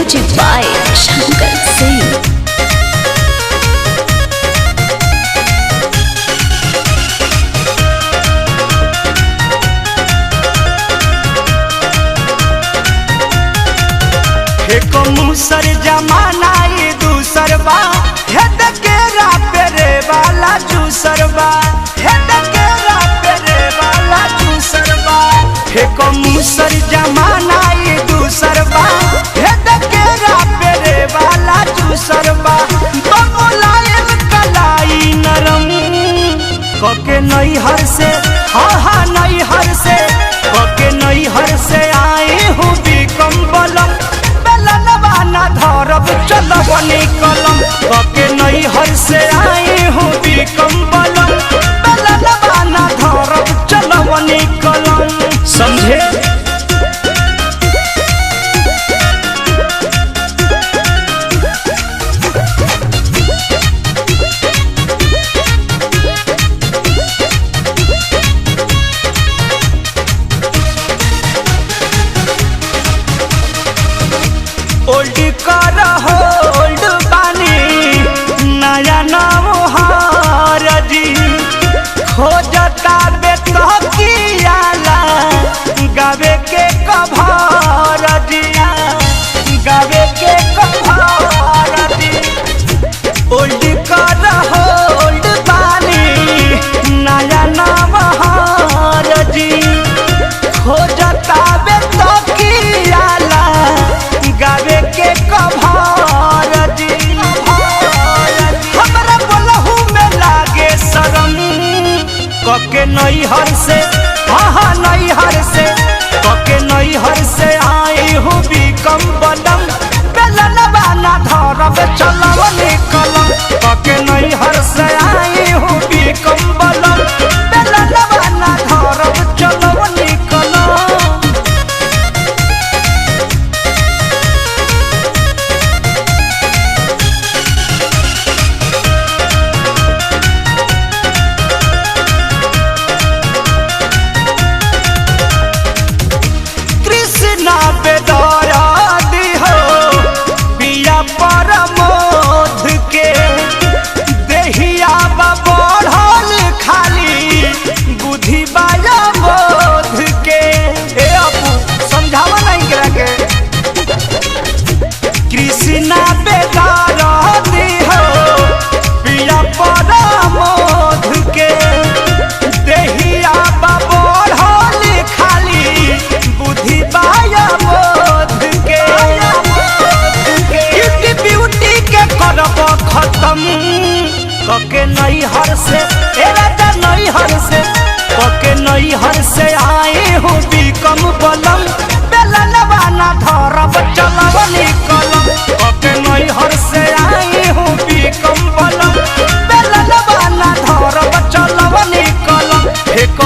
Music by Shankar Singh. एको मुसर जमाना ये दूसर बा हेद के रापे रे वाला जूसर बा हेद के रापे रे वाला जूसर बा एको मुसर जमाना ये दूसर बा हेद के रापे रे वाला जूसर बा बबुलायल कलाई नरम कके नई हर से हा नई हर से कके नई हर से आए हूँ बिकम बलम ना धरब चलब निकलम कके नई हर से आए हूँ बिकम बलम बलनवा ना धरब चलब निकलम समझे। ओल्ड कर होल्ड बानी नया नवहार जी खोजता बेतकियाला गावे के कभार जी गावे के कभार जी ओल्ड कर होल्ड बानी नया नवहार जी खोजता बेतकियाला गावे के कभार जी हमरा बोलहू में लागे शरम कके नई हर से हा नई हर से कके नई हर से आए हूँ बिकम बलम बेलनवा ना धरब चलब निकलम कके नई हर से आए हूँ बिकम बलम बेलनवा ना धरब चलब निकलम। परमोध के देहिया बढ़ल खाली बुद्धि बाया बोध के ए अपू समझावा नहीं करा के कृष्णा बेदार हो पिया परमोध के देहिया बढ़ल खाली बुद्धि बाया बोध के करब खत्म कके नई हर से राजा नई हर से कके नई हर से आए हूँ बिकम बलम बेलनवा ना धरब चलब निकलम कके नई हर से आए हूँ बिकम बलम बेलनवा ना धरब चलब निकलम एक